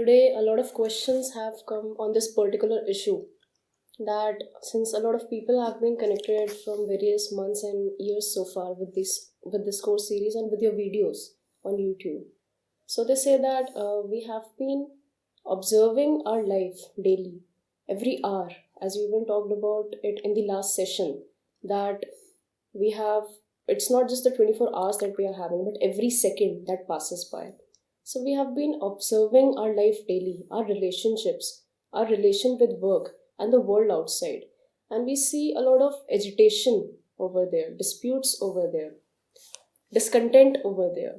today a lot of questions have come on this particular issue, that since a lot of people have been connected from various months and years so far with this course series and with your videos on YouTube. So they say that we have been observing our life daily, every hour, as we even talked about it in the last session, that we have, it's not just the 24 hours that we are having, but every second that passes by. So we have been observing our life daily, our relationships, our relation with work and the world outside. And we see a lot of agitation over there, disputes over there, discontent over there.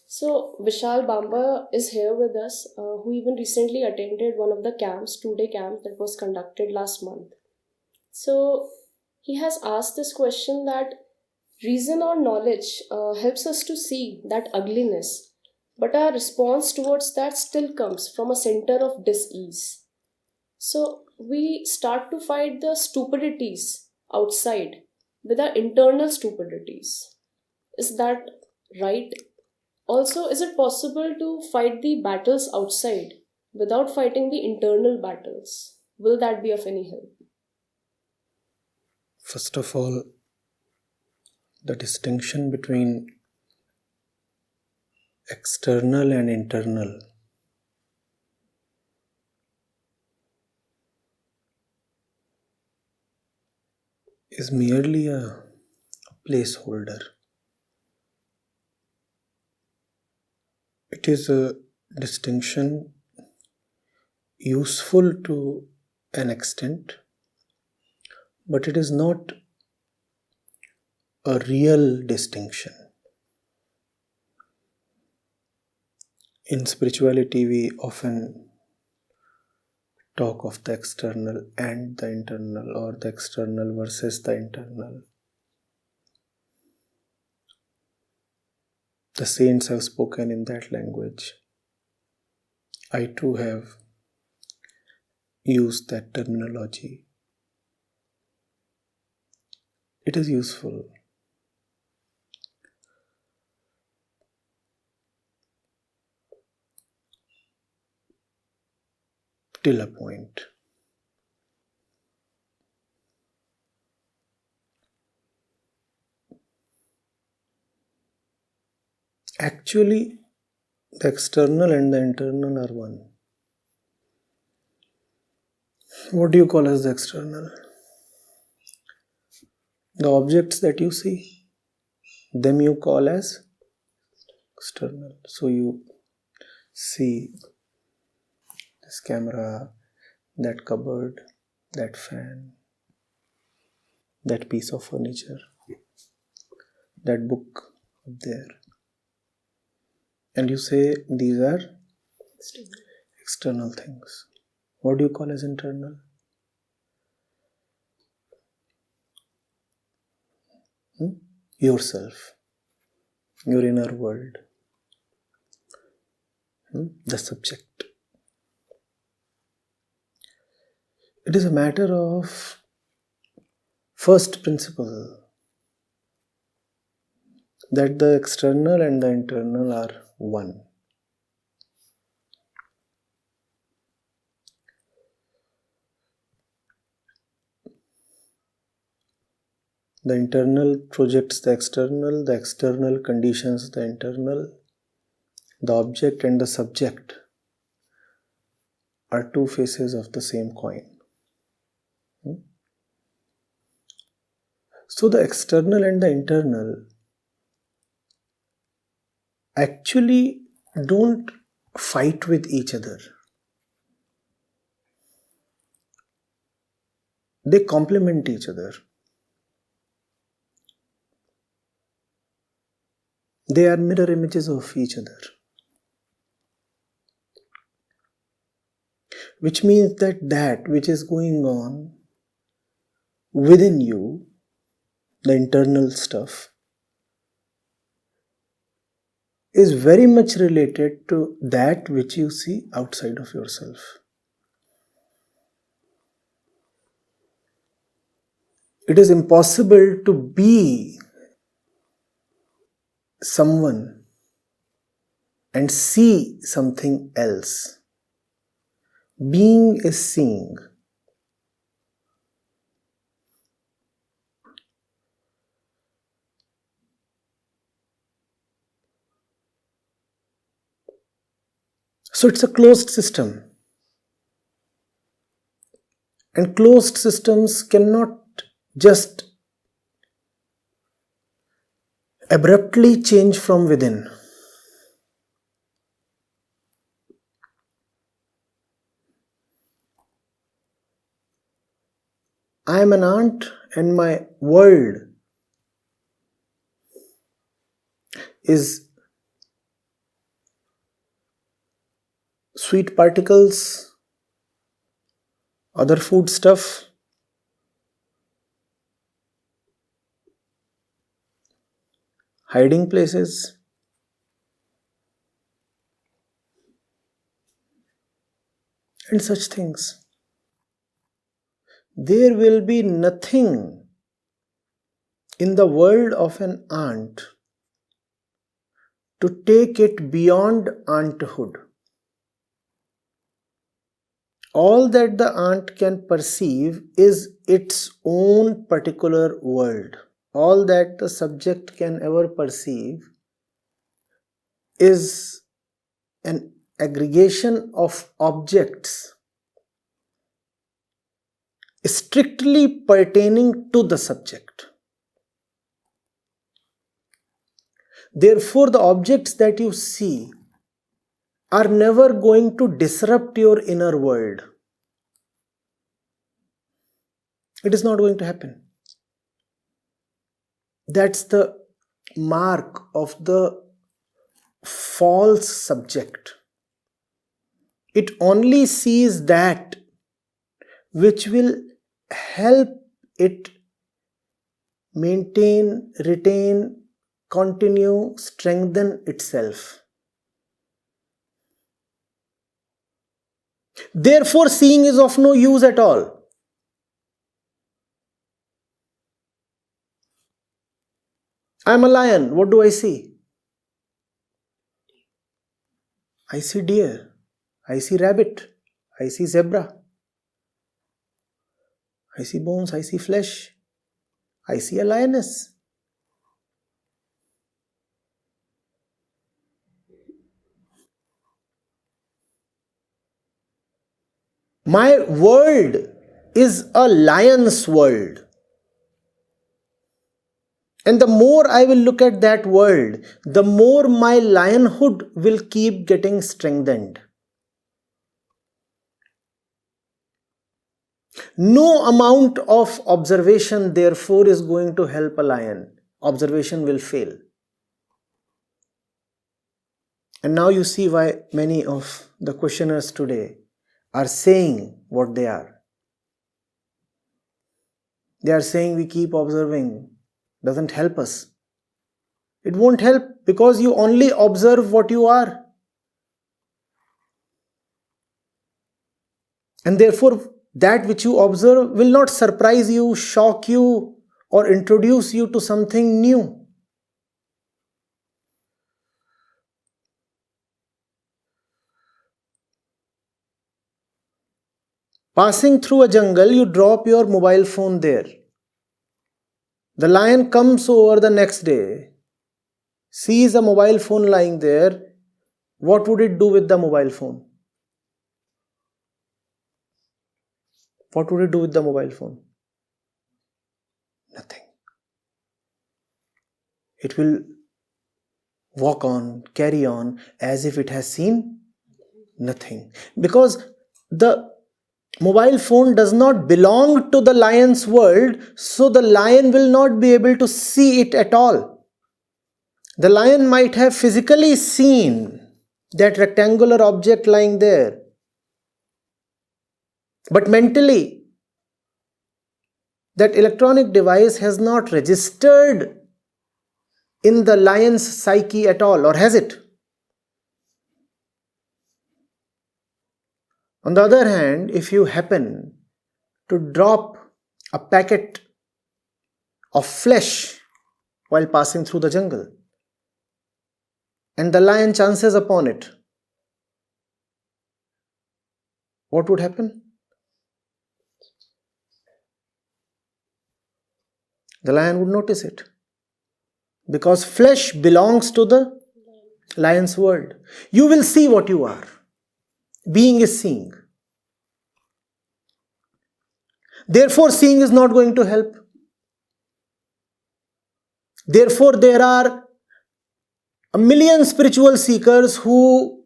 So Vishal Bamba is here with us, who even recently attended one of the camps, 2-day camp that was conducted last month. So he has asked this question that reason or knowledge helps us to see that ugliness, but our response towards that still comes from a center of dis-ease. So we start to fight the stupidities outside with our internal stupidities. Is that right? Also, is it possible to fight the battles outside without fighting the internal battles? Will that be of any help? First of all, the distinction between external and internal is merely a placeholder. It is a distinction useful to an extent, but it is not a real distinction. In spirituality, we often talk of the external and the internal, or the external versus the internal. The saints have spoken in that language. I too have used that terminology. It is useful. Till a point. Actually, the external and the internal are one. What do you call as the external? The objects that you see, them you call as external. So you see this camera, that cupboard, that fan, that piece of furniture, that book up there. And you say these are external things. What do you call as internal? Yourself, your inner world, the subject. It is a matter of first principle that the external and the internal are one. The internal projects the external conditions the internal. The object and the subject are two faces of the same coin. So the external and the internal actually don't fight with each other. They complement each other. They are mirror images of each other. Which means that which is going on within you, the internal stuff, is very much related to that which you see outside of yourself. It is impossible to be someone and see something else. Being is seeing. So it's a closed system. And closed systems cannot just abruptly change from within. I am an ant and my world is sweet particles, other food stuff, hiding places, and such things. There will be nothing in the world of an ant to take it beyond anthood. All that the ant can perceive is its own particular world. All that the subject can ever perceive is an aggregation of objects strictly pertaining to the subject. Therefore, the objects that you see are never going to disrupt your inner world. It is not going to happen. That's the mark of the false subject. It only sees that which will help it maintain, retain, continue, strengthen itself. Therefore, seeing is of no use at all. I am a lion. What do I see? I see deer. I see rabbit. I see zebra. I see bones. I see flesh. I see a lioness. My world is a lion's world. And the more I will look at that world, the more my lionhood will keep getting strengthened. No amount of observation, therefore, is going to help a lion. Observation will fail. And now you see why many of the questioners today are saying what they are. They are saying we keep observing. Doesn't help us. It won't help because you only observe what you are. And therefore, that which you observe will not surprise you, shock you, or introduce you to something new. Passing through a jungle, you drop your mobile phone there. The lion comes over the next day, sees a mobile phone lying there. What would it do with the mobile phone? What would it do with the mobile phone? Nothing. It will walk on, carry on as if it has seen nothing. Because the mobile phone does not belong to the lion's world, so the lion will not be able to see it at all. The lion might have physically seen that rectangular object lying there, but mentally, that electronic device has not registered in the lion's psyche at all, or has it? On the other hand, if you happen to drop a packet of flesh while passing through the jungle, and the lion chances upon it, what would happen? The lion would notice it. Because flesh belongs to the lion's world. You will see what you are. Being is seeing. Therefore, seeing is not going to help. Therefore, there are a million spiritual seekers who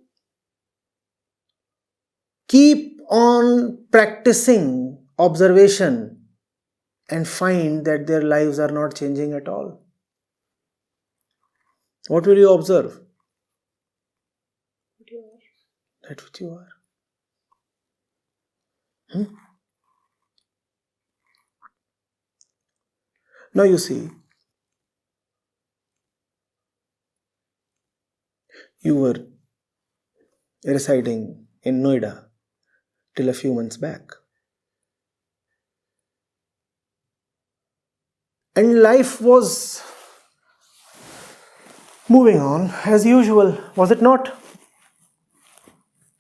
keep on practicing observation and find that their lives are not changing at all. What will you observe? What you are. That which you are. Now you see, you were residing in Noida till a few months back. And life was moving on as usual, was it not?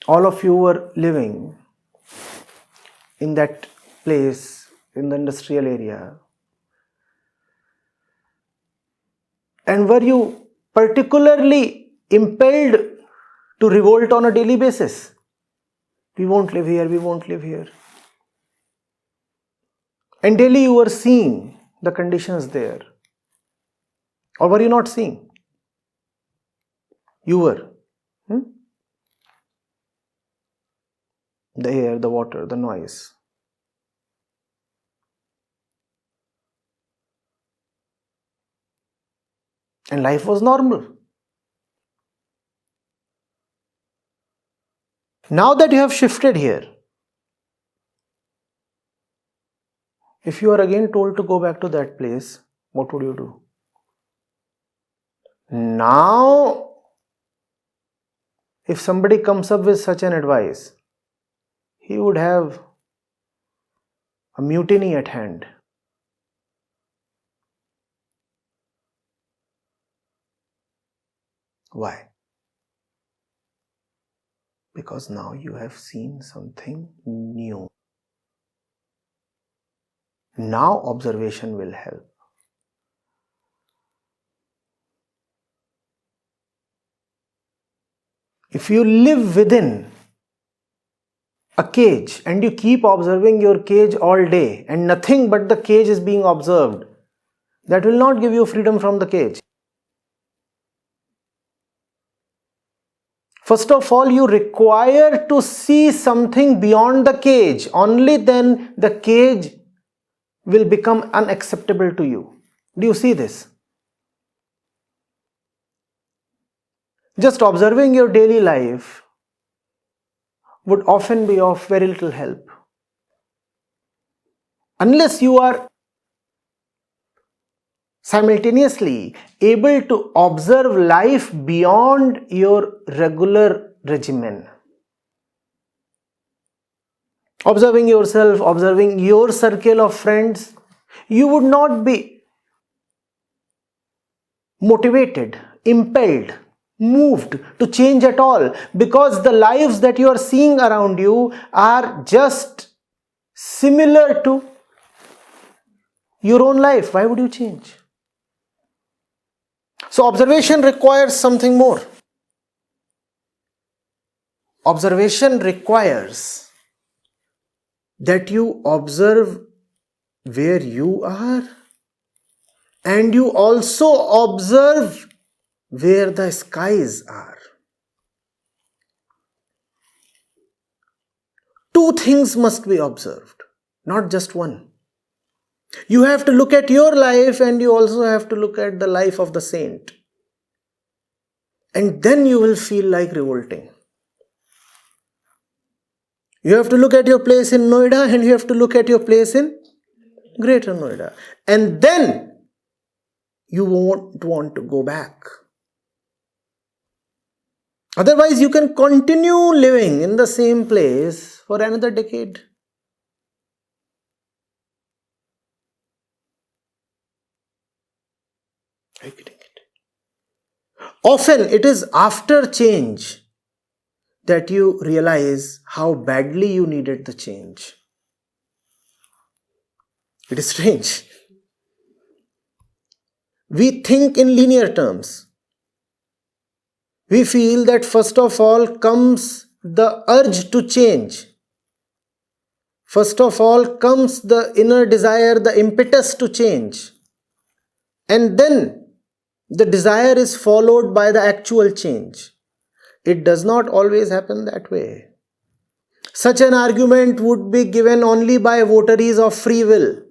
All of you were living in that place, in the industrial area. And were you particularly impelled to revolt on a daily basis? We won't live here, we won't live here. And daily you were seeing the conditions there. Or were you not seeing? You were. The air, the water, the noise. And life was normal. Now that you have shifted here, if you are again told to go back to that place, what would you do? Now, if somebody comes up with such an advice, he would have a mutiny at hand. Why? Because now you have seen something new. Now observation will help. If you live within a cage and you keep observing your cage all day and nothing but the cage is being observed, that will not give you freedom from the cage. First of all, you require to see something beyond the cage. Only then the cage will become unacceptable to you. Do you see this? Just observing your daily life would often be of very little help. Unless you are simultaneously able to observe life beyond your regular regimen. Observing yourself, observing your circle of friends, you would not be motivated, impelled, moved to change at all, because the lives that you are seeing around you are just similar to your own life. Why would you change? So observation requires something more. Observation requires that you observe where you are and you also observe where the skies are. Two things must be observed, not just one. You have to look at your life and you also have to look at the life of the saint. And then you will feel like revolting. You have to look at your place in Noida and you have to look at your place in Greater Noida. And then you won't want to go back. Otherwise, you can continue living in the same place for another decade. Are you getting it? Often it is after change that you realize how badly you needed the change. It is strange. We think in linear terms. We feel that first of all comes the urge to change. First of all comes the inner desire, the impetus to change. And then the desire is followed by the actual change. It does not always happen that way. Such an argument would be given only by votaries of free will.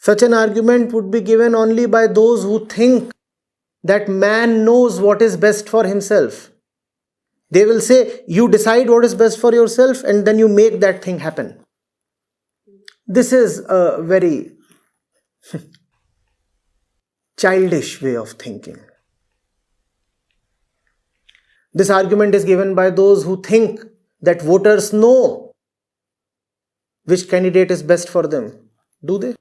Such an argument would be given only by those who think that man knows what is best for himself. They will say, you decide what is best for yourself and then you make that thing happen. This is a very childish way of thinking. This argument is given by those who think that voters know which candidate is best for them. Do they?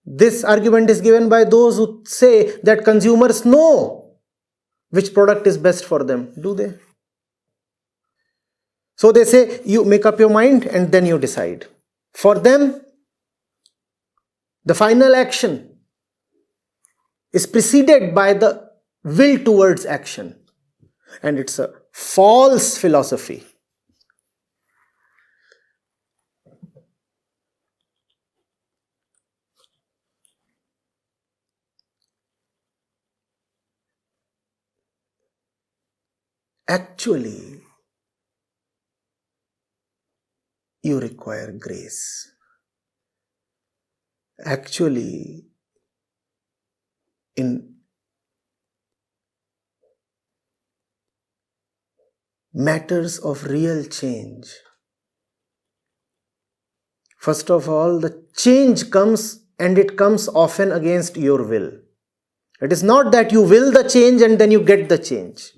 This argument is given by those who say that consumers know which product is best for them. Do they? So they say, you make up your mind and then you decide. For them, the final action is preceded by the will towards action. And it's a false philosophy. Actually, you require grace. Actually, in matters of real change, first of all, the change comes and it comes often against your will. It is not that you will the change and then you get the change.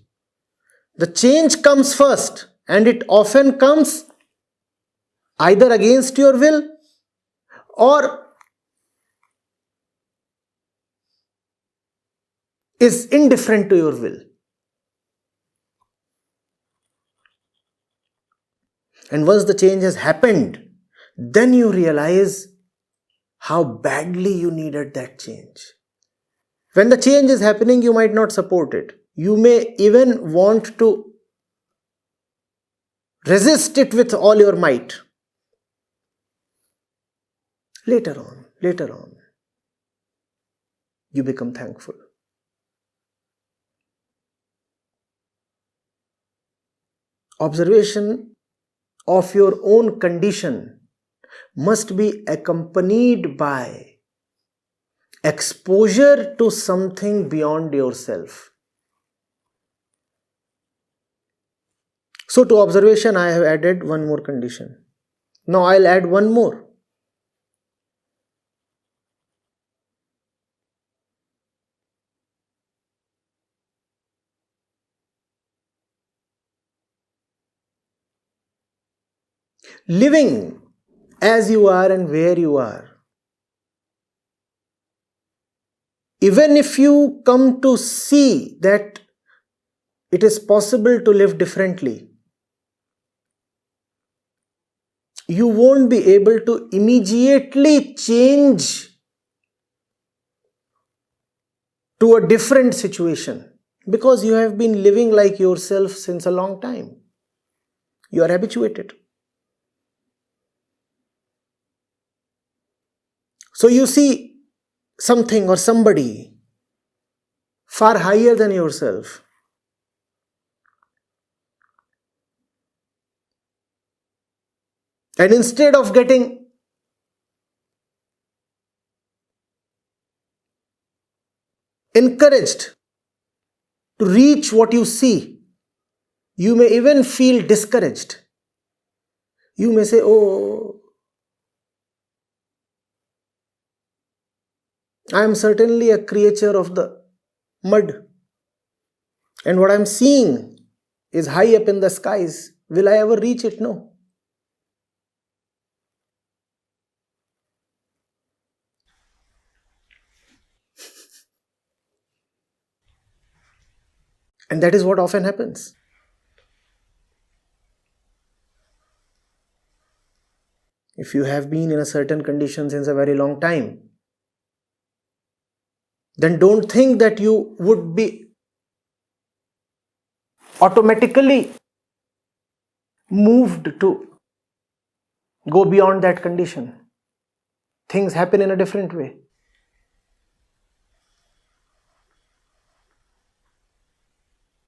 The change comes first and it often comes either against your will or is indifferent to your will. And once the change has happened, then you realize how badly you needed that change. When the change is happening, you might not support it. You may even want to resist it with all your might. Later on, you become thankful. Observation of your own condition must be accompanied by exposure to something beyond yourself. So to observation, I have added one more condition. Now I'll add one more. Living as you are and where you are, even if you come to see that it is possible to live differently, you won't be able to immediately change to a different situation because you have been living like yourself since a long time. You are habituated. So you see something or somebody far higher than yourself. And instead of getting encouraged to reach what you see, you may even feel discouraged. You may say, oh, I am certainly a creature of the mud. And what I am seeing is high up in the skies. Will I ever reach it? No. And that is what often happens. If you have been in a certain condition since a very long time, then don't think that you would be automatically moved to go beyond that condition. Things happen in a different way.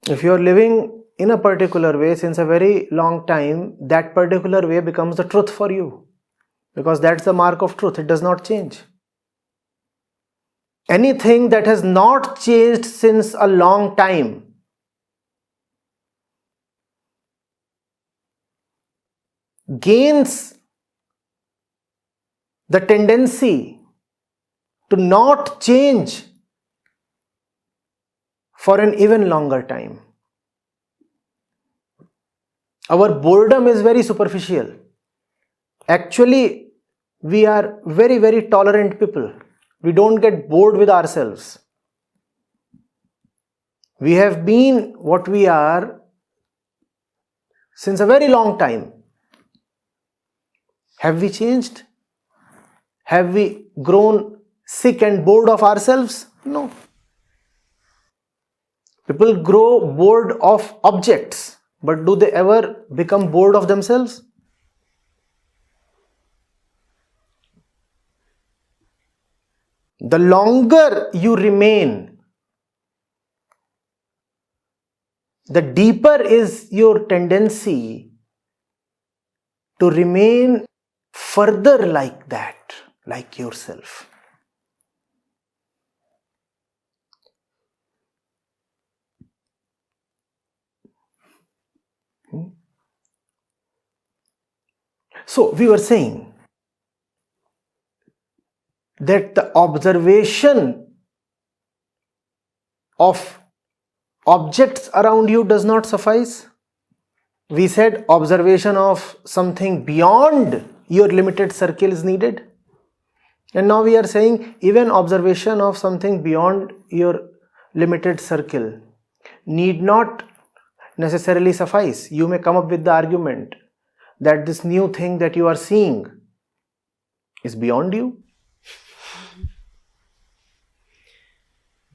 If you are living in a particular way since a very long time, that particular way becomes the truth for you. Because that's the mark of truth. It does not change. Anything that has not changed since a long time gains the tendency to not change for an even longer time. Our boredom is very superficial. Actually, we are very, very tolerant people. We don't get bored with ourselves. We have been what we are since a very long time. Have we changed? Have we grown sick and bored of ourselves? No. People grow bored of objects, but do they ever become bored of themselves? The longer you remain, the deeper is your tendency to remain further like that, like yourself. So we were saying that the observation of objects around you does not suffice. We said observation of something beyond your limited circle is needed. And now we are saying even observation of something beyond your limited circle need not necessarily suffice. You may come up with the argument that this new thing that you are seeing is beyond you.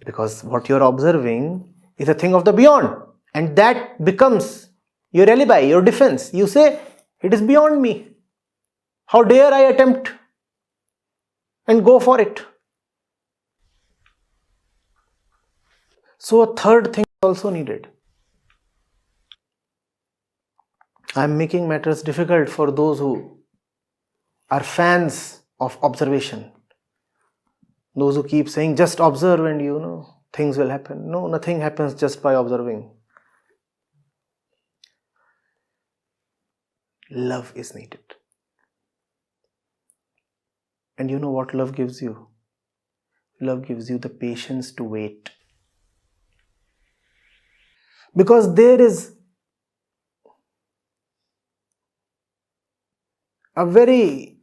Because what you are observing is a thing of the beyond. And that becomes your alibi, your defense. You say, it is beyond me. How dare I attempt and go for it? So a third thing is also needed. I am making matters difficult for those who are fans of observation. Those who keep saying, just observe and things will happen. No, nothing happens just by observing. Love is needed. And you know what love gives you? Love gives you the patience to wait. Because there is a very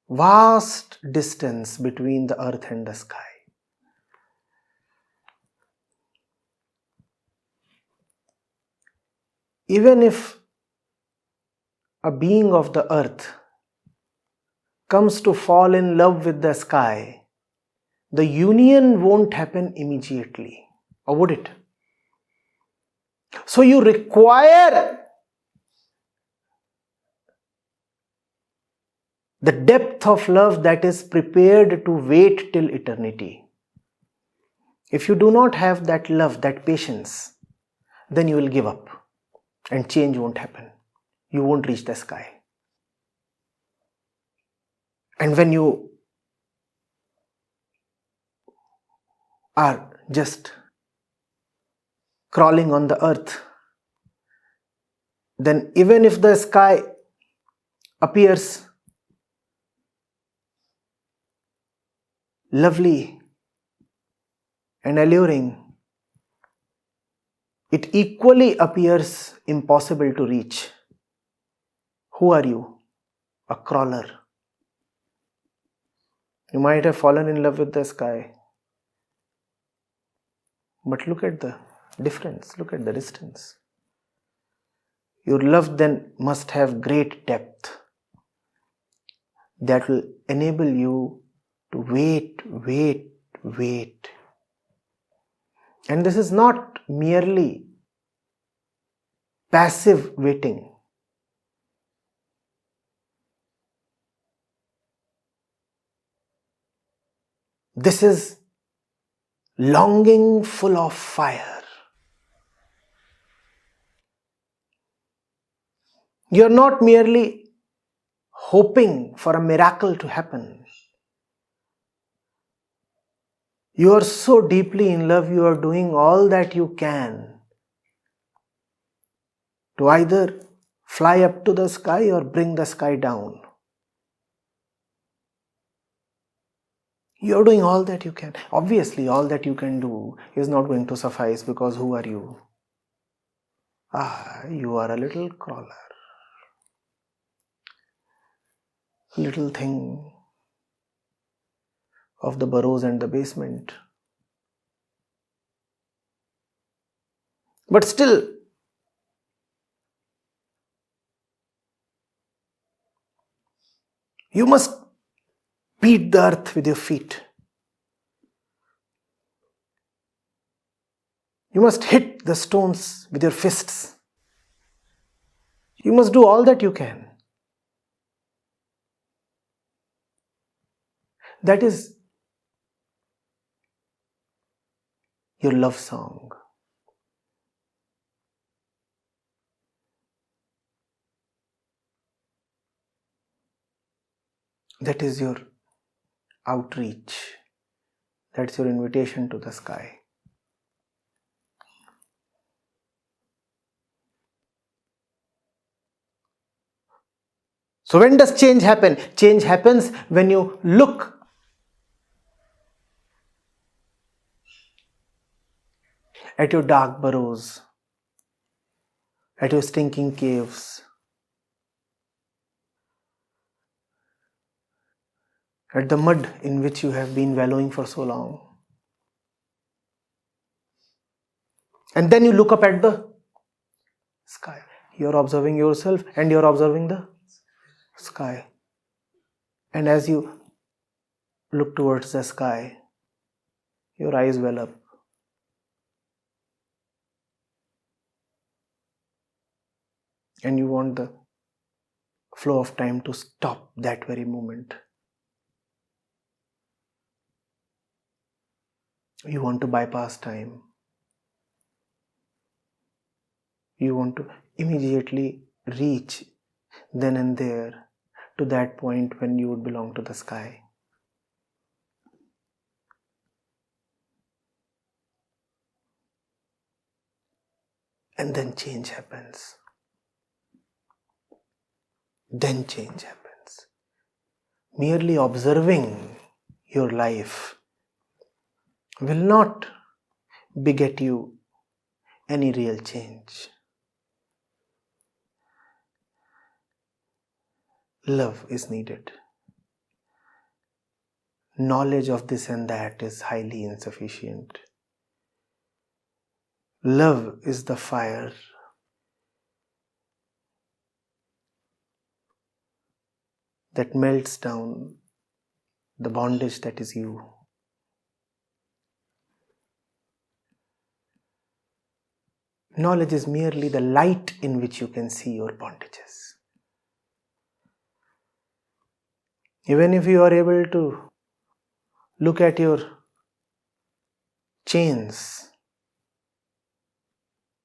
vast distance between the earth and the sky. Even if a being of the earth comes to fall in love with the sky, the union won't happen immediately. Or would it? So you require the depth of love that is prepared to wait till eternity. If you do not have that love, that patience, then you will give up and change won't happen. You won't reach the sky. And when you are just crawling on the earth, then even if the sky appears lovely and alluring, it equally appears impossible to reach. Who are you? A crawler. You might have fallen in love with the sky, But look at the difference, look at the distance. Your love then must have great depth that will enable you to wait. And this is not merely passive waiting. This is longing full of fire. You're not merely hoping for a miracle to happen. You are so deeply in love, you are doing all that you can to either fly up to the sky or bring the sky down. You are doing all that you can. Obviously, all that you can do is not going to suffice, because who are you? You are a little crawler. Little thing of the burrows and the basement. But still, you must beat the earth with your feet. You must hit the stones with your fists. You must do all that you can. That is your love song. That is your outreach. That's your invitation to the sky. So when does change happen? Change happens when you look at your dark burrows, at your stinking caves, at the mud in which you have been wallowing for so long. And then you look up at the sky. You're observing yourself and you're observing the sky. And as you look towards the sky, your eyes well up. And you want the flow of time to stop that very moment. You want to bypass time. You want to immediately reach then and there to that point when you would belong to the sky. And then change happens. Then change happens. Merely observing your life will not beget you any real change. Love is needed. Knowledge of this and that is highly insufficient. Love is the fire that melts down the bondage that is you. Knowledge is merely the light in which you can see your bondages. Even if you are able to look at your chains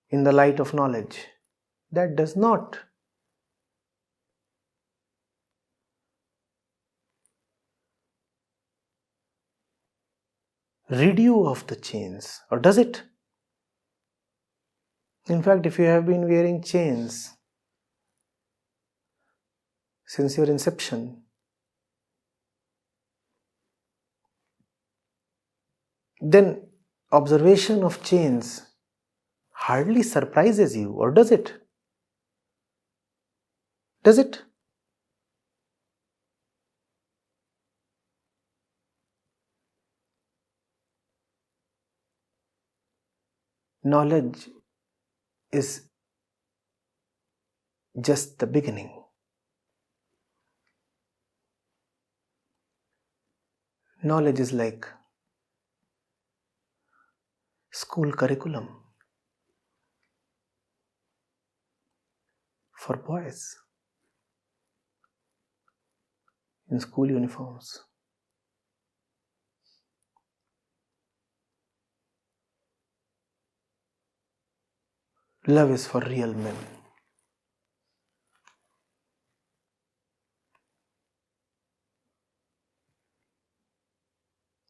in the light of knowledge, that does not rid you of the chains, or does it? In fact, if you have been wearing chains since your inception, then observation of chains hardly surprises you, or does it? Does it? knowledge is just the beginning. Knowledge is like school curriculum for boys in school uniforms. Love is for real men.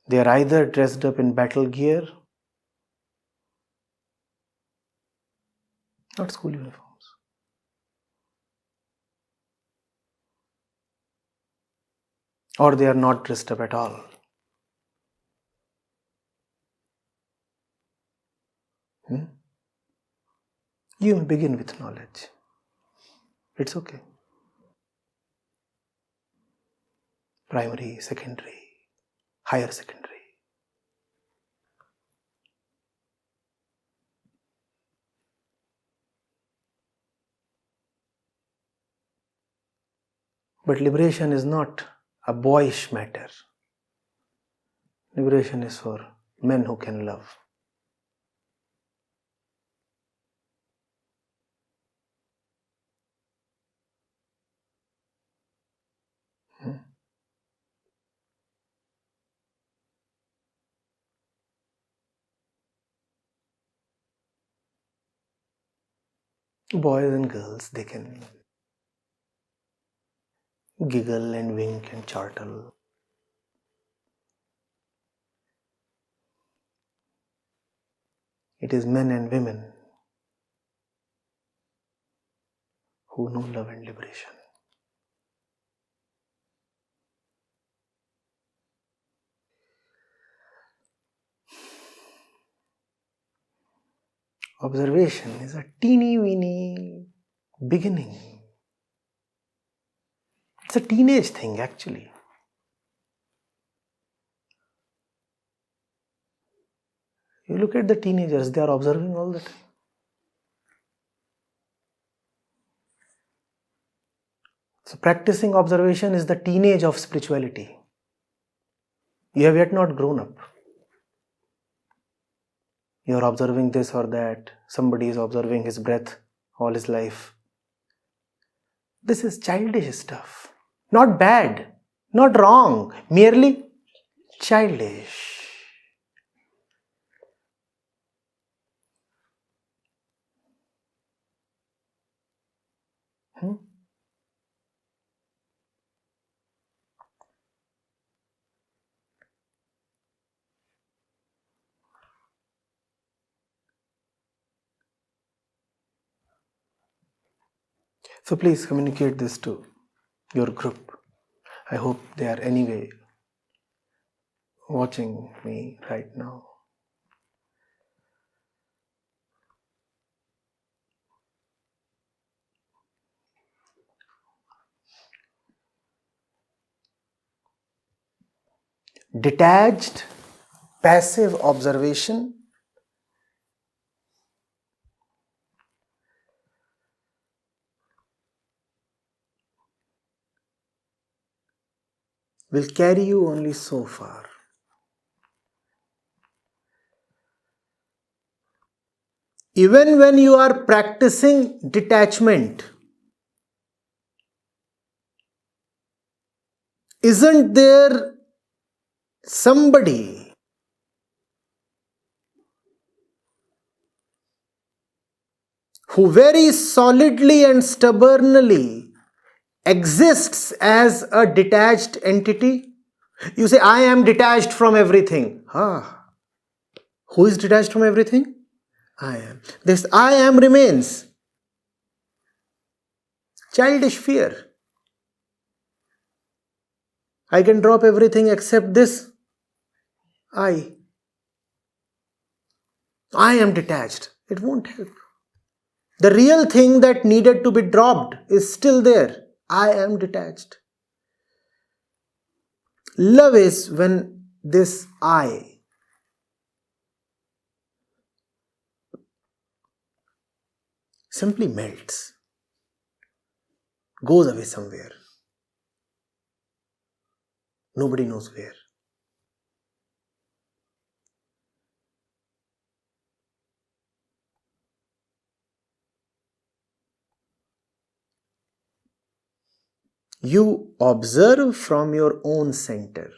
They are either dressed up in battle gear, not school uniforms, or they are not dressed up at all. You may begin with knowledge. It's okay. Primary, secondary, higher secondary. But liberation is not a boyish matter. Liberation is for men who can love. Boys and girls, they can giggle and wink and chortle. It is men and women who know love and liberation. Observation is a teeny weeny beginning. It's a teenage thing actually. You look at the teenagers, they are observing all the time. So practicing observation is the teenage of spirituality. You have yet not grown up. You are observing this or that. Somebody is observing his breath all his life. This is childish stuff. Not bad, not wrong, merely childish. So please communicate this to your group. I hope they are anyway watching me right now. Detached, passive observation will carry you only so far. Even when you are practicing detachment, isn't there somebody who very solidly and stubbornly exists as a detached entity? You say, I am detached from everything. Who is detached from everything? I am. This I am remains. Childish fear. I can drop everything except this. I am detached. It won't help. The real thing that needed to be dropped is still there. I am detached. Love is when this I simply melts, goes away somewhere. Nobody knows where. You observe from your own center.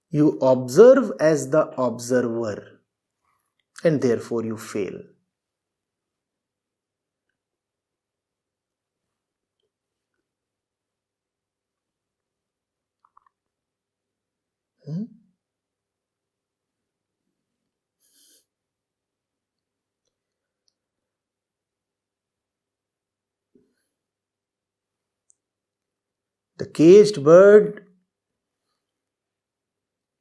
You observe as the observer, and therefore you fail. The caged bird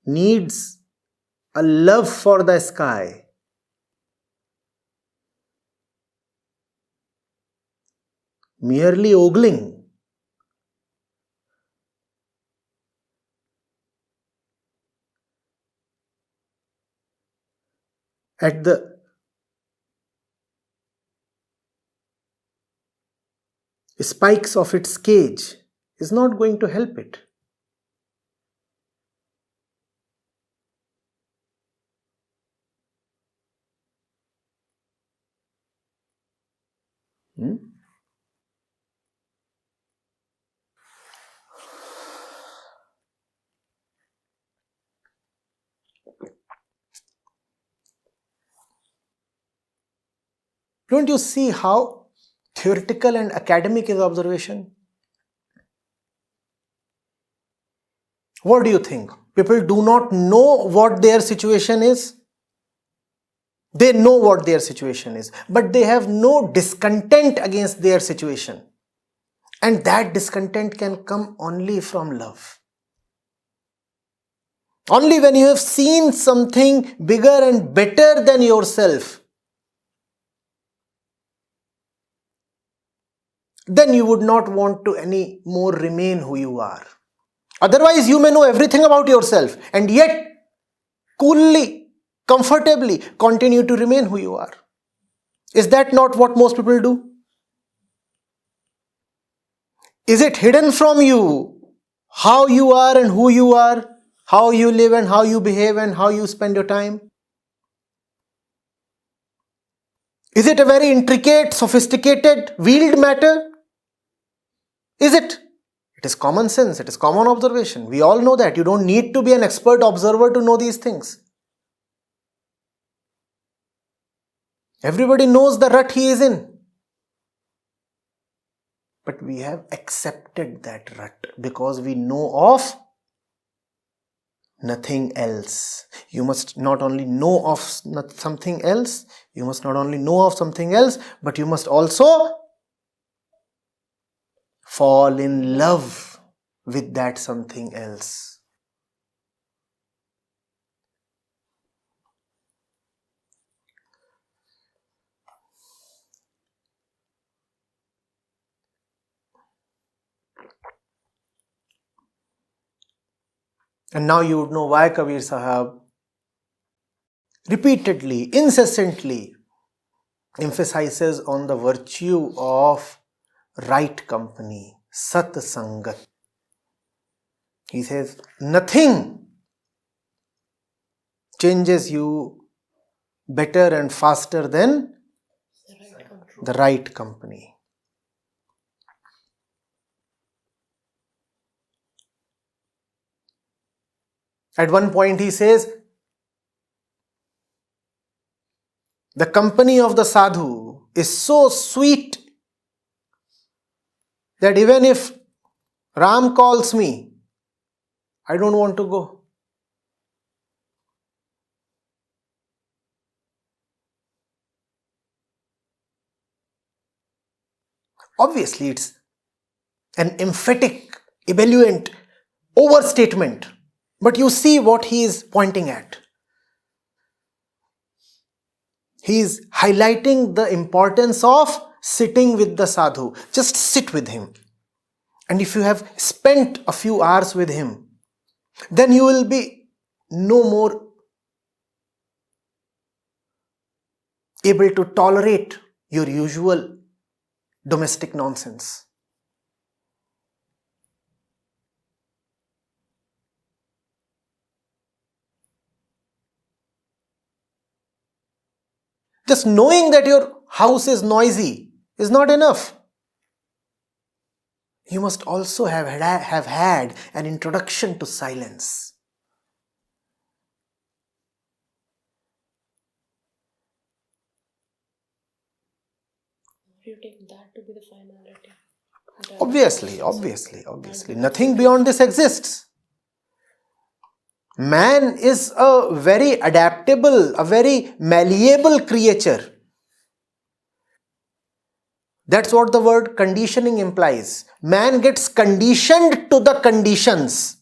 needs a love for the sky. Merely ogling at the spikes of its cage is not going to help it. Don't you see how theoretical and academic is observation? What do you think? People do not know what their situation is. They know what their situation is, but they have no discontent against their situation. And that discontent can come only from love. Only when you have seen something bigger and better than yourself, then you would not want to any more remain who you are. Otherwise, you may know everything about yourself and yet coolly, comfortably continue to remain who you are. Is that not what most people do? Is it hidden from you how you are and who you are, how you live and how you behave and how you spend your time? Is it a very intricate, sophisticated, veiled matter? Is it? It is common sense, it is common observation. We all know that. You don't need to be an expert observer to know these things. Everybody knows the rut he is in. But we have accepted that rut because we know of nothing else. You must not only know of something else, but you must also fall in love with that something else. And now you would know why Kabir Sahab repeatedly, incessantly emphasizes on the virtue of right company, Sat Sangat. He says, nothing changes you better and faster than the right company. At one point he says, the company of the sadhu is so sweet that even if Ram calls me, I don't want to go. Obviously, it's an emphatic, ebullient overstatement. But you see what he is pointing at. He is highlighting the importance of sitting with the sadhu. Just sit with him. And if you have spent a few hours with him, then you will be no more able to tolerate your usual domestic nonsense. Just knowing that your house is noisy is not enough. You must also have had an introduction to silence. You take that to be the finality. Obviously. Nothing beyond this exists. Man is a very adaptable, a very malleable creature. That's what the word conditioning implies. Man gets conditioned to the conditions.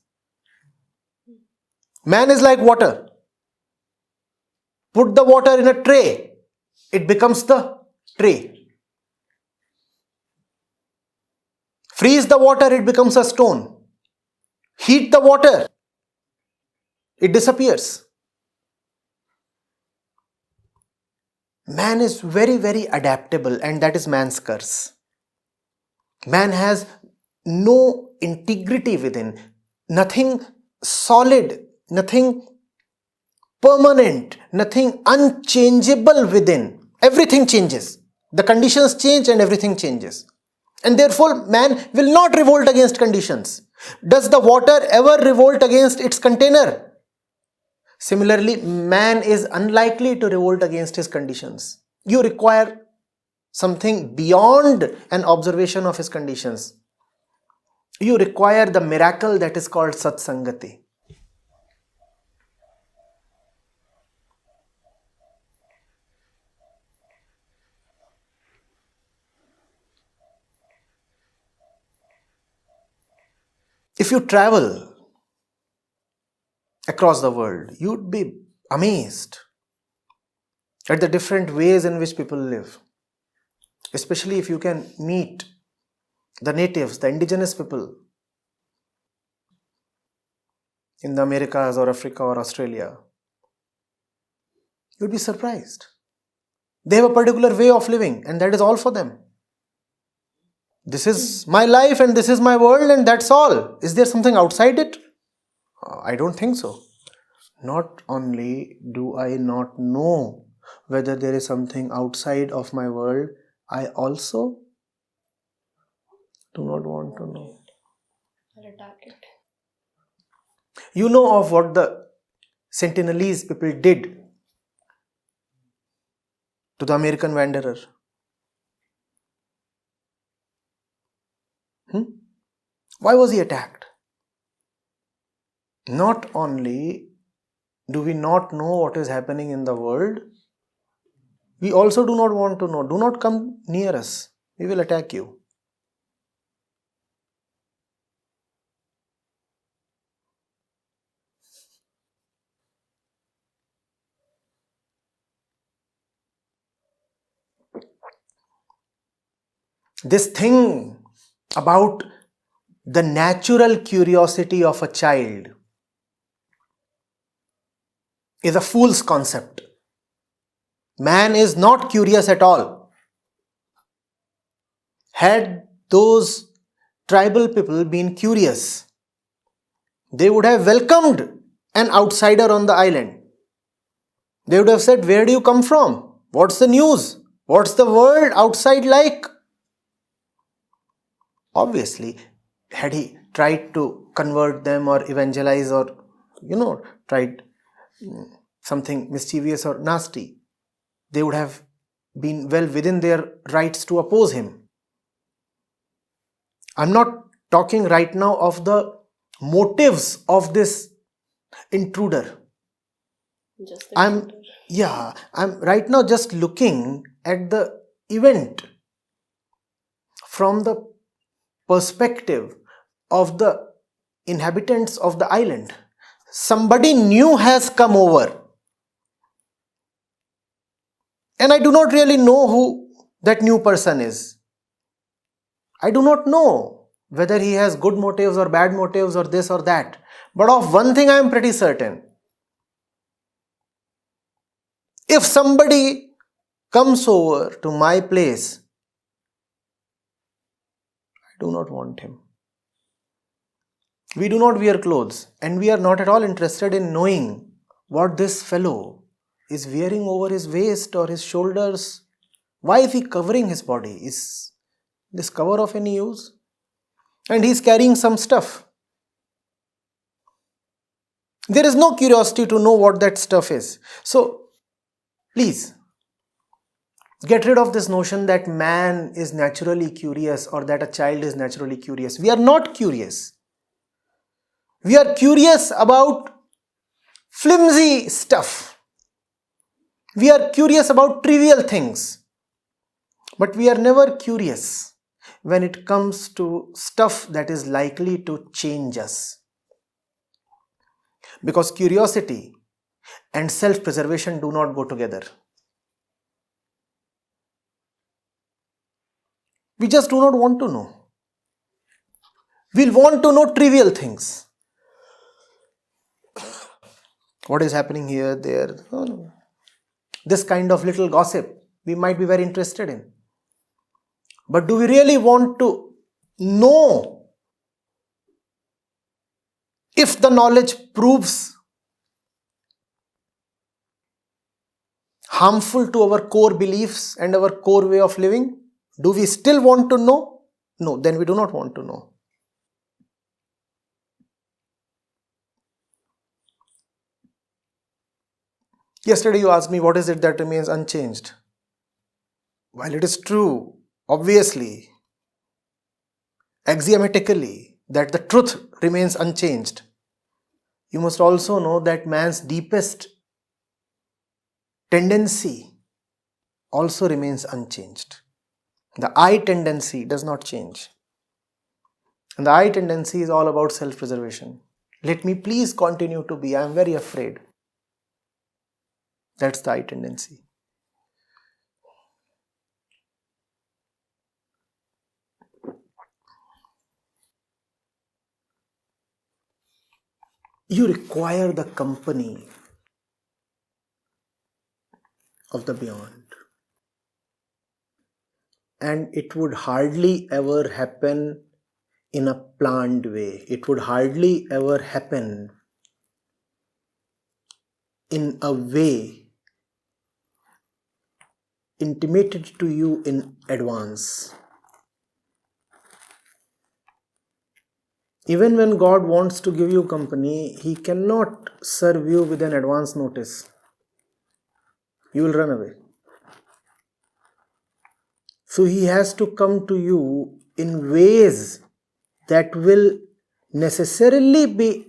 Man is like water. Put the water in a tray, it becomes the tray. Freeze the water, it becomes a stone. Heat the water, it disappears. Man is very, very adaptable, and that is man's curse. Man has no integrity within, nothing solid, nothing permanent, nothing unchangeable within. Everything changes. The conditions change and everything changes. And therefore, man will not revolt against conditions. Does the water ever revolt against its container? Similarly, man is unlikely to revolt against his conditions. You require something beyond an observation of his conditions. You require the miracle that is called satsangati. If you travel across the world, you'd be amazed at the different ways in which people live. Especially if you can meet the natives, the indigenous people in the Americas or Africa or Australia. You'd be surprised. They have a particular way of living, and that is all for them. This is my life and this is my world, and that's all. Is there something outside it? I don't think so. Not only do I not know whether there is something outside of my world, I also do not want to know. I'll attack it. You know of what the Sentinelese people did to the American wanderer? Why was he attacked? Not only do we not know what is happening in the world, we also do not want to know. Do not come near us. We will attack you. This thing about the natural curiosity of a child is a fool's concept. Man is not curious at all. Had those tribal people been curious, they would have welcomed an outsider on the island. They would have said, "Where do you come from? What's the news? What's the world outside like?" Obviously, had he tried to convert them or evangelize or, tried something mischievous or nasty, they would have been well within their rights to oppose him. I'm not talking right now of the motives of this intruder. I'm right now just looking at the event from the perspective of the inhabitants of the island. Somebody new has come over, and I do not really know who that new person is. I do not know whether he has good motives or bad motives or this or that. But of one thing I am pretty certain. If somebody comes over to my place, I do not want him. We do not wear clothes, and we are not at all interested in knowing what this fellow is wearing over his waist or his shoulders. Why is he covering his body? Is this cover of any use? And he is carrying some stuff. There is no curiosity to know what that stuff is. So, please, get rid of this notion that man is naturally curious or that a child is naturally curious. We are not curious. We are curious about flimsy stuff. We are curious about trivial things. But we are never curious when it comes to stuff that is likely to change us. Because curiosity and self-preservation do not go together. We just do not want to know. We'll want to know trivial things. What is happening here, there? Oh, no. This kind of little gossip we might be very interested in. But do we really want to know if the knowledge proves harmful to our core beliefs and our core way of living? Do we still want to know? No, then we do not want to know. Yesterday you asked me, what is it that remains unchanged? While it is true, obviously, axiomatically, that the truth remains unchanged, you must also know that man's deepest tendency also remains unchanged. The I tendency does not change. And the I tendency is all about self-preservation. Let me please continue to be. I am very afraid. That's the I tendency. You require the company of the beyond. And it would hardly ever happen in a planned way. It would hardly ever happen in a way intimated to you in advance. Even when God wants to give you company, He cannot serve you with an advance notice. You will run away. So He has to come to you in ways that will necessarily be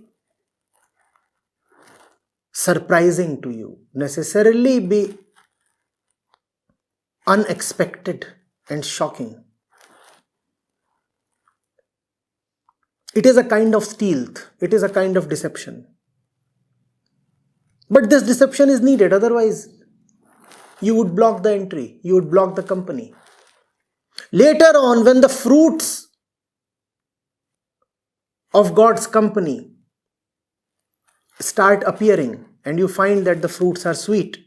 surprising to you, necessarily be unexpected and shocking. It is a kind of stealth. It is a kind of deception. But this deception is needed. Otherwise, you would block the entry. You would block the company. Later on, when the fruits of God's company start appearing and you find that the fruits are sweet,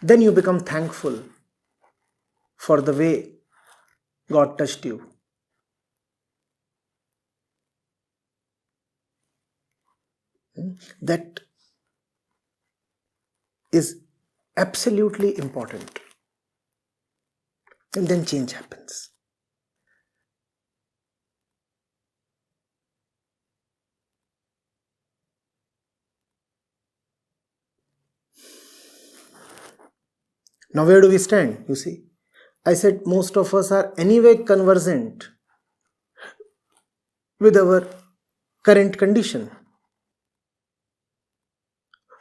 then you become thankful for the way God touched you. That is absolutely important. And then change happens. Now where do we stand? You see, I said most of us are anyway conversant with our current condition.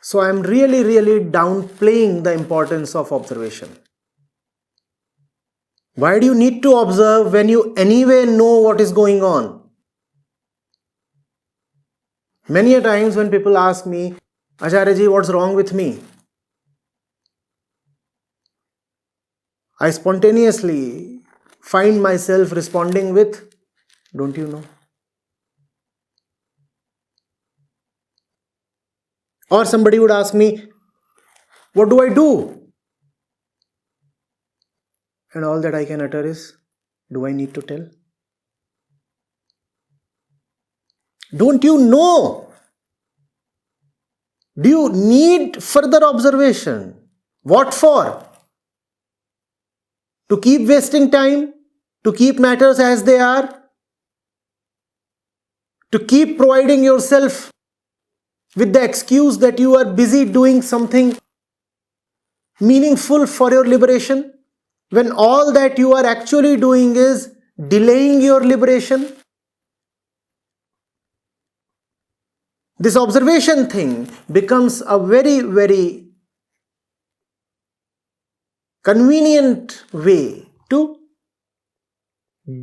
So I am really downplaying the importance of observation. Why do you need to observe when you anyway know what is going on? Many a times when people ask me, Acharya ji, what's wrong with me? I spontaneously find myself responding with, don't you know? Or somebody would ask me, what do I do? And all that I can utter is, do I need to tell? Don't you know? Do you need further observation? What for? To keep wasting time? To keep matters as they are? To keep providing yourself with the excuse that you are busy doing something meaningful for your liberation, when all that you are actually doing is delaying your liberation? This observation thing becomes a very, very convenient way to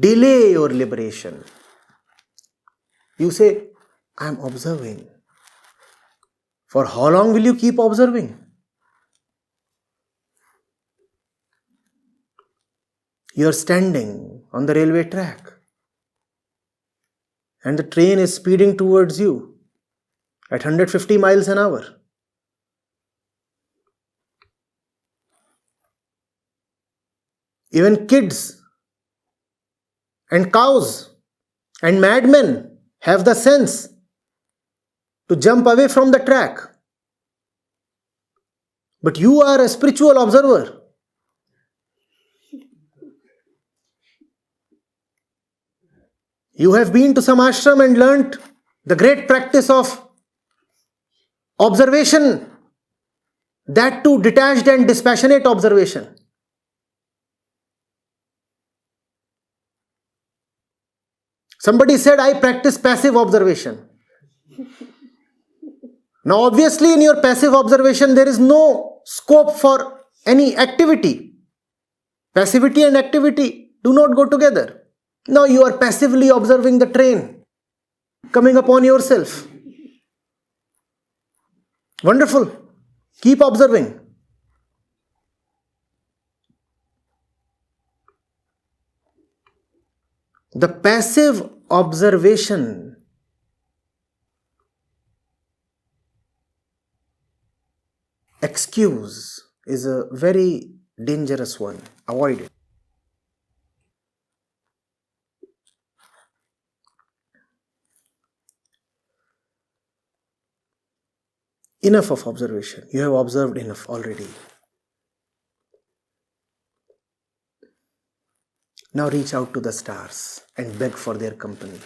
delay your liberation. You say, I am observing. For how long will you keep observing? You are standing on the railway track and the train is speeding towards you at 150 miles an hour. Even kids and cows and madmen have the sense to jump away from the track. But you are a spiritual observer. You have been to some ashram and learnt the great practice of observation, that too detached and dispassionate observation. Somebody said, I practice passive observation. Now, obviously, in your passive observation, there is no scope for any activity. Passivity and activity do not go together. Now, you are passively observing the train coming upon yourself. Wonderful. Keep observing. The passive observation excuse is a very dangerous one. Avoid it. Enough of observation. You have observed enough already. Now reach out to the stars and beg for their company.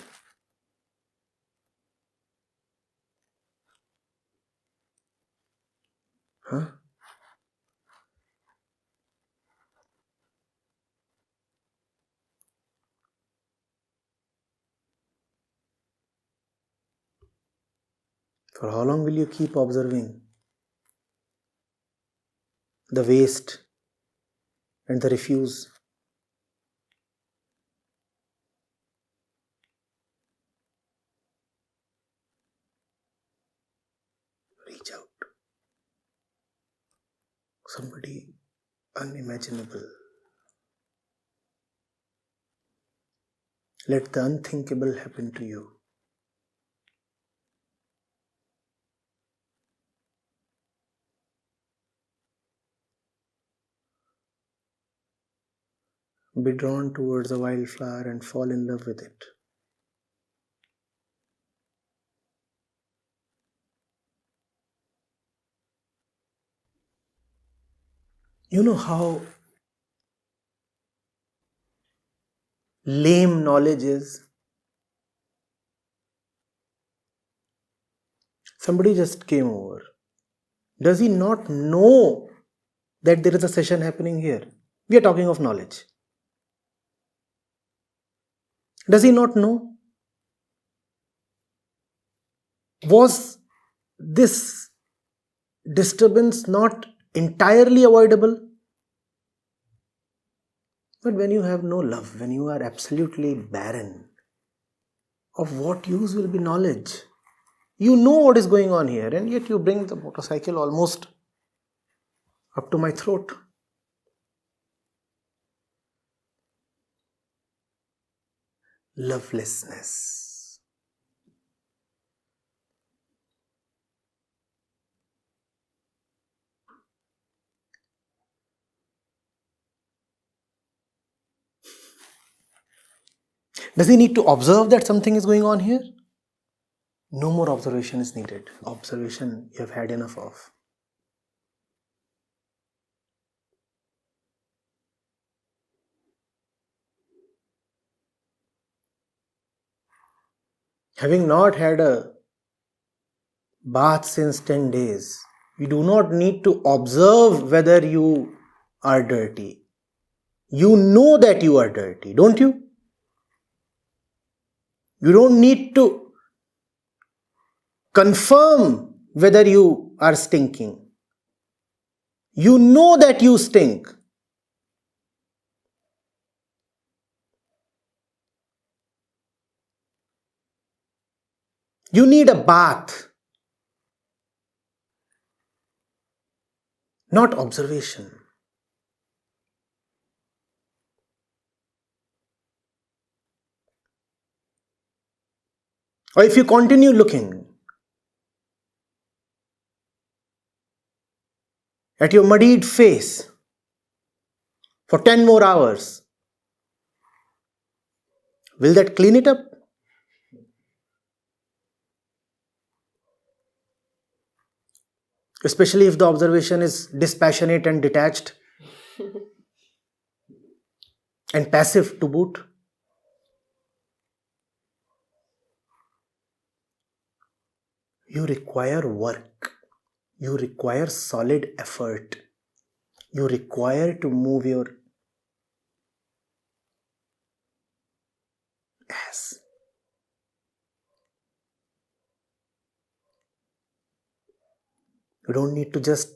Huh? For how long will you keep observing the waste and the refuse? Reach out. Somebody unimaginable. Let the unthinkable happen to you. Be drawn towards a wildflower and fall in love with it. You know how lame knowledge is? Somebody just came over. Does he not know that there is a session happening here? We are talking of knowledge. Does he not know? Was this disturbance not entirely avoidable? But when you have no love, when you are absolutely barren, of what use will be knowledge? You know what is going on here, and yet you bring the motorcycle almost up to my throat. Lovelessness. Does he need to observe that something is going on here? No more observation is needed. Observation you have had enough of. Having not had a bath since 10 days, you do not need to observe whether you are dirty. You know that you are dirty, don't you? You don't need to confirm whether you are stinking. You know that you stink. You need a bath, not observation. Or if you continue looking at your muddied face for 10 more hours, will that clean it up? Especially if the observation is dispassionate and detached and passive to boot. You require work. You require solid effort. You require to move your ass. You don't need to just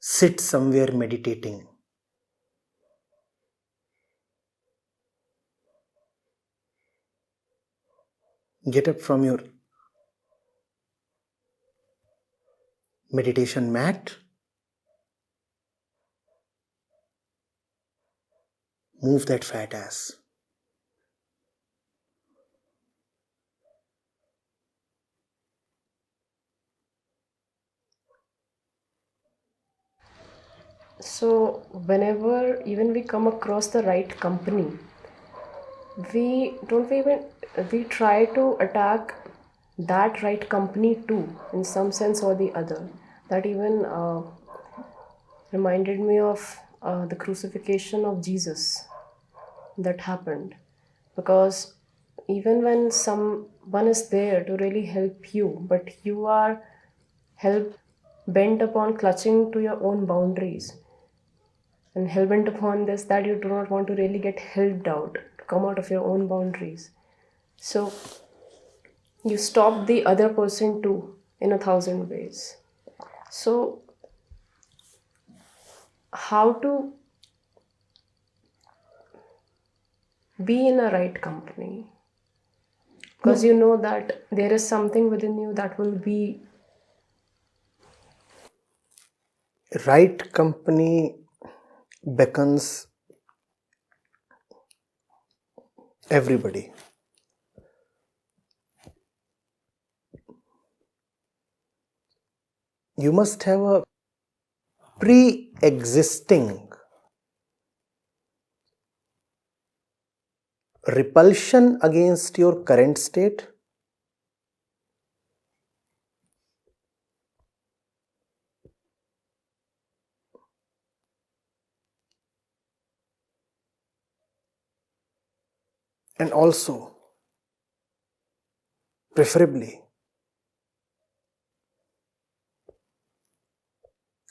sit somewhere meditating. Get up from your meditation mat. Move that fat ass. So whenever even we come across the right company, we try to attack that right company too, in some sense or the other. That even reminded me of the crucifixion of Jesus that happened, because even when someone is there to really help you, but you are bent upon clutching to your own boundaries and hell-bent upon this, that you do not want to really get helped out, to come out of your own boundaries. So you stop the other person too in 1,000 ways. So how to be in a right company? Because you know that there is something within you that will be Right company beckons everybody. You must have a pre-existing repulsion against your current state, and also, preferably,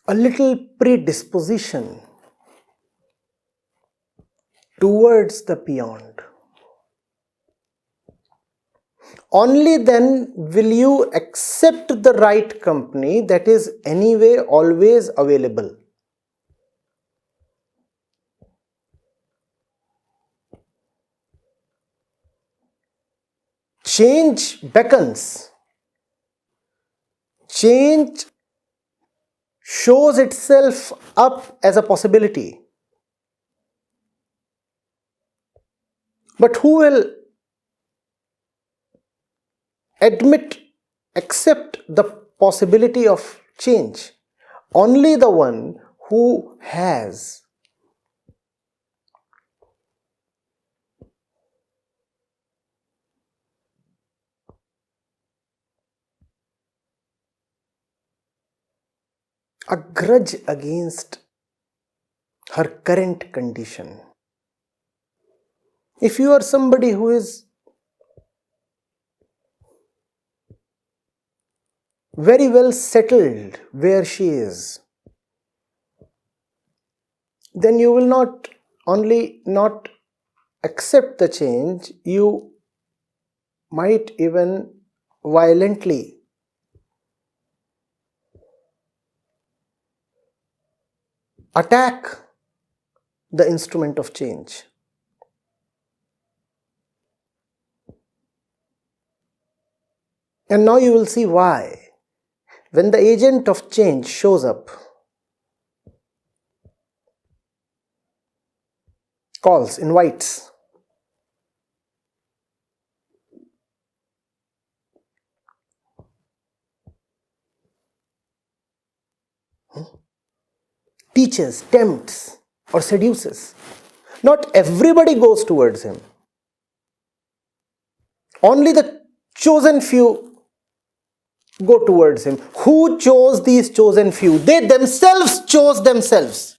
a little predisposition towards the beyond. Only then will you accept the right company that is anyway always available. Change beckons. Change shows itself up as a possibility. But who will accept the possibility of change? Only the one who has a grudge against her current condition. If you are somebody who is very well settled where she is, then you will not only not accept the change, you might even violently attack the instrument of change. And now you will see why. When the agent of change shows up, calls, invites, teaches, tempts, or seduces, not everybody goes towards him. Only the chosen few go towards him. Who chose these chosen few? They themselves chose themselves.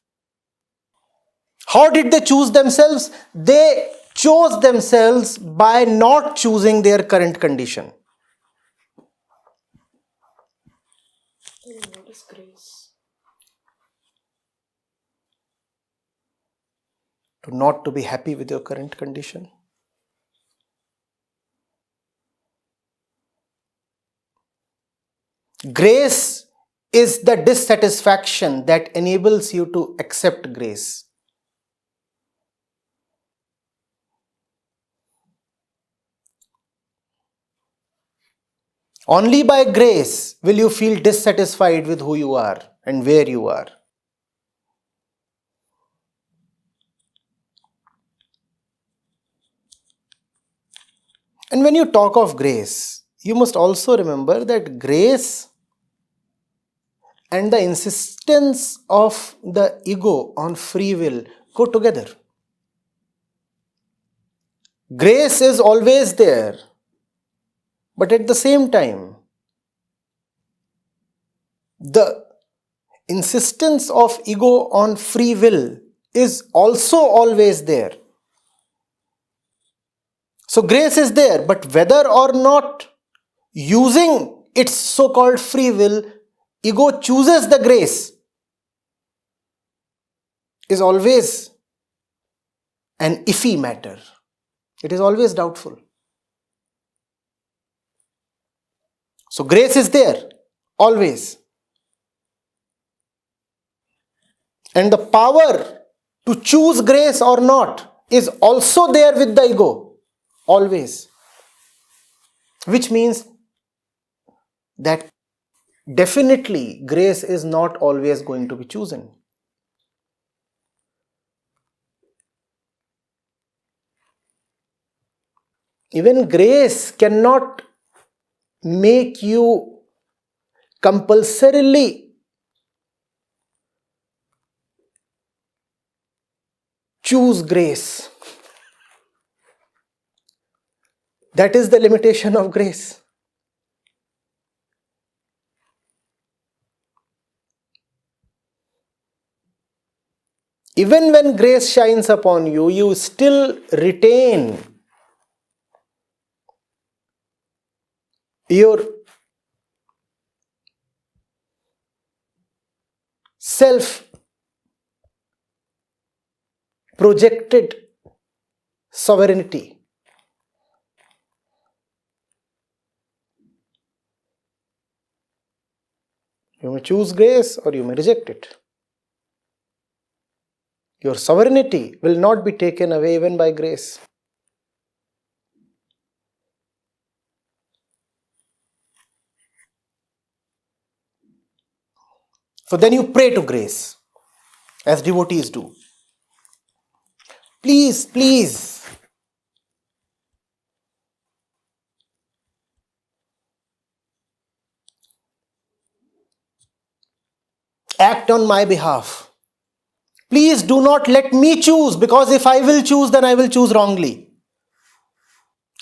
How did they choose themselves? They chose themselves by not choosing their current condition. What is grace? Not to be happy with your current condition. Grace is the dissatisfaction that enables you to accept grace. Only by grace will you feel dissatisfied with who you are and where you are. And when you talk of grace, you must also remember that grace and the insistence of the ego on free will go together. Grace is always there, but at the same time, the insistence of ego on free will is also always there. So grace is there, but whether or not using its so-called free will, ego chooses the grace, is always an iffy matter. It is always doubtful. So grace is there, always. And the power to choose grace or not is also there with the ego, always. Which means that definitely grace is not always going to be chosen. Even grace cannot make you compulsorily choose grace. That is the limitation of grace. Even when grace shines upon you, you still retain your self-projected sovereignty. You may choose grace or you may reject it. Your sovereignty will not be taken away even by grace. So then you pray to grace, as devotees do. Please, please, act on my behalf. Please do not let me choose, because if I will choose, then I will choose wrongly.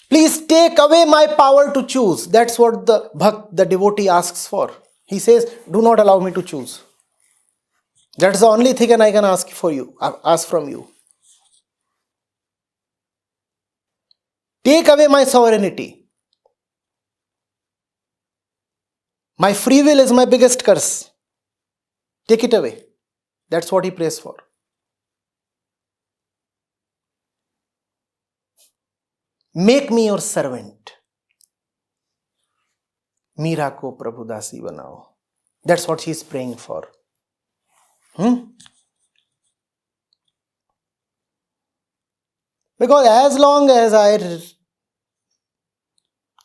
Please take away my power to choose. That's what the devotee asks for. He says, do not allow me to choose. That's the only thing I can ask from you. Take away my sovereignty. My free will is my biggest curse. Take it away. That's what he prays for. Make me your servant. Meera ko Prabhu Dasi banao. That's what she is praying for. Because as long as I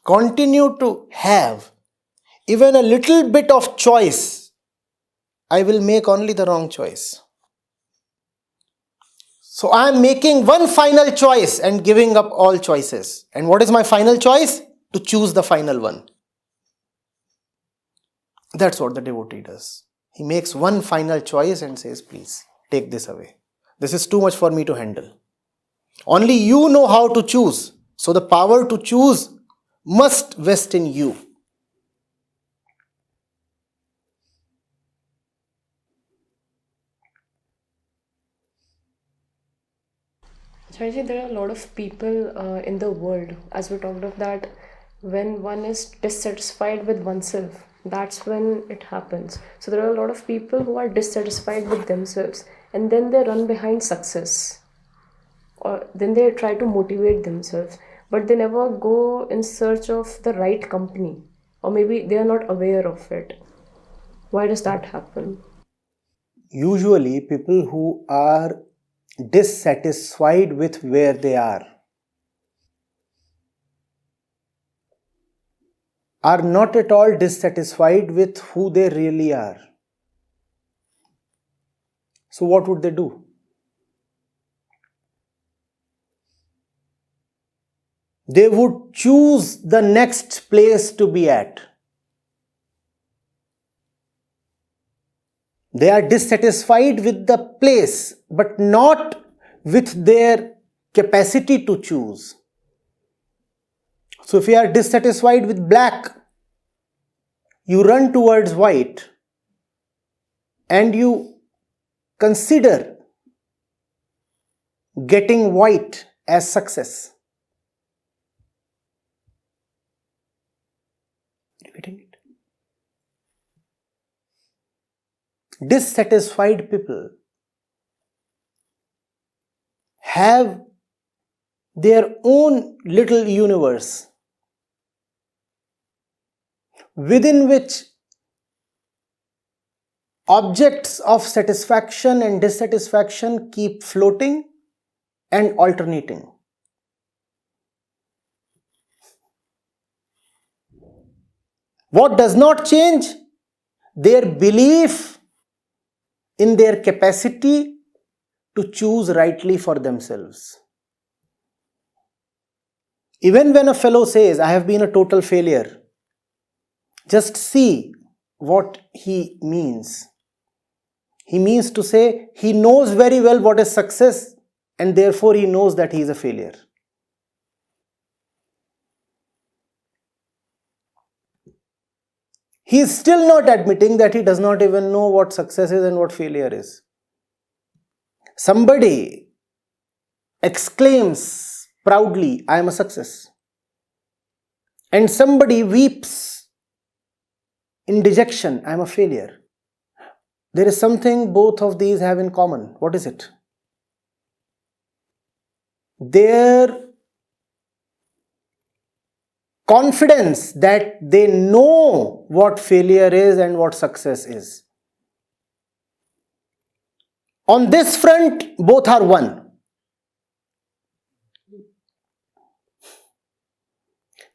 continue to have even a little bit of choice, I will make only the wrong choice. So I am making one final choice and giving up all choices. And what is my final choice? To choose the final one. That's what the devotee does. He makes one final choice and says, please, take this away. This is too much for me to handle. Only you know how to choose. So the power to choose must vest in you. Acharya, there are a lot of people in the world, as we talked of that, when one is dissatisfied with oneself, that's when it happens. So there are a lot of people who are dissatisfied with themselves, and then they run behind success, or then they try to motivate themselves, but they never go in search of the right company, or maybe they are not aware of it. Why does that happen? Usually people who are dissatisfied with where they are not at all dissatisfied with who they really are. So what would they do? They would choose the next place to be at. They are dissatisfied with the place, but not with their capacity to choose. So if you are dissatisfied with black, you run towards white and you consider getting white as success. Are you getting it? Dissatisfied people have their own little universe within which objects of satisfaction and dissatisfaction keep floating and alternating. What does not change? Their belief in their capacity to choose rightly for themselves. Even when a fellow says, I have been a total failure, just see what he means. He means to say he knows very well what is success and therefore he knows that he is a failure. He is still not admitting that he does not even know what success is and what failure is. Somebody exclaims proudly, I am a success. And somebody weeps in dejection, I am a failure. There is something both of these have in common. What is it? Their confidence that they know what failure is and what success is. On this front, both are one.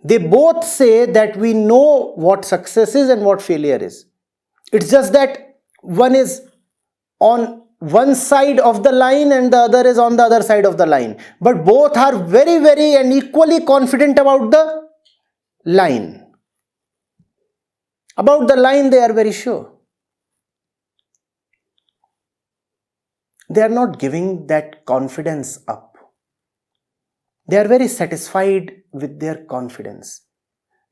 They both say that we know what success is and what failure is. It's just that one is on one side of the line and the other is on the other side of the line. But both are very, very and equally confident about the line. About the line they are very sure. They are not giving that confidence up. They are very satisfied with their confidence.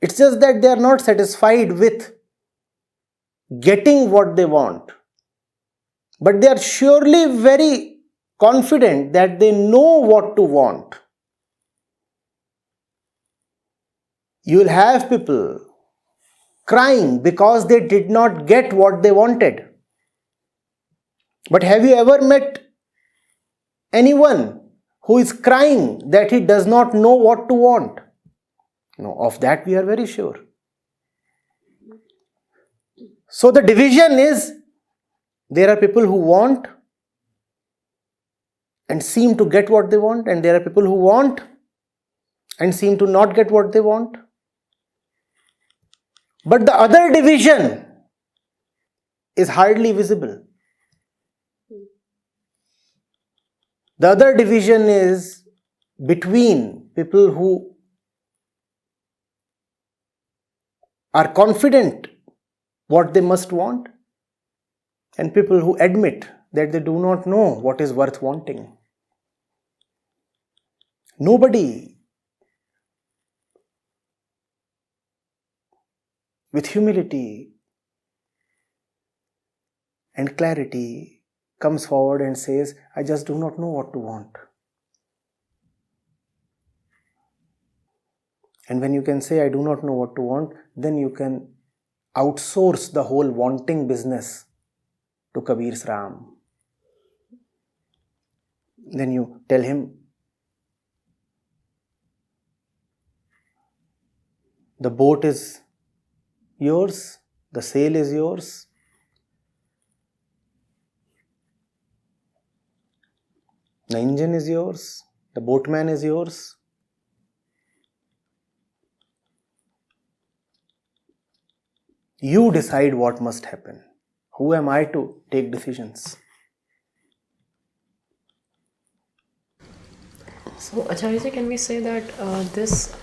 It's just that they are not satisfied with getting what they want. but they are surely very confident that they know what to want. You will have people crying because they did not get what they wanted. But have you ever met anyone who is crying that he does not know what to want? No, of that we are very sure. So the division is, there are people who want and seem to get what they want, and there are people who want and seem to not get what they want. But the other division is hardly visible. The other division is between people who are confident what they must want and people who admit that they do not know what is worth wanting. Nobody with humility and clarity comes forward and says, I just do not know what to want. And when you can say, I do not know what to want, then you can outsource the whole wanting business to Kabir's Ram. Then you tell him, the boat is yours, the sail is yours. The engine is yours, the boatman is yours. You decide what must happen. Who am I to take decisions? So, Acharya, can we say that this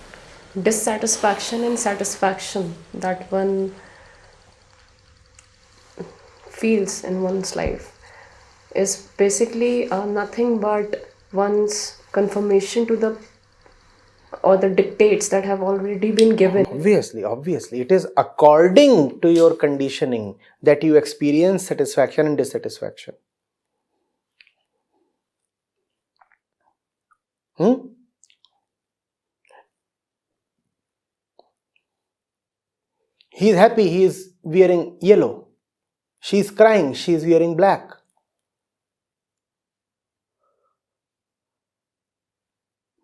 dissatisfaction and satisfaction that one feels in one's life is basically nothing but one's confirmation to the dictates that have already been given? Obviously. It is according to your conditioning that you experience satisfaction and dissatisfaction. He is happy, he is wearing yellow. She is crying, she is wearing black.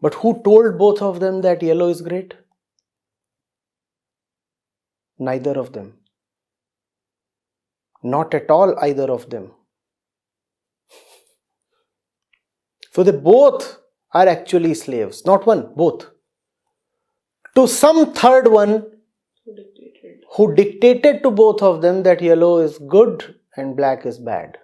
But who told both of them that yellow is great? Neither of them. Not at all either of them. So they both are actually slaves. Not one, both. To some third one who dictated to both of them that yellow is good and black is bad.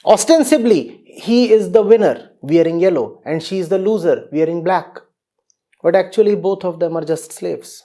Ostensibly, he is the winner wearing yellow and she is the loser wearing black. But actually both of them are just slaves.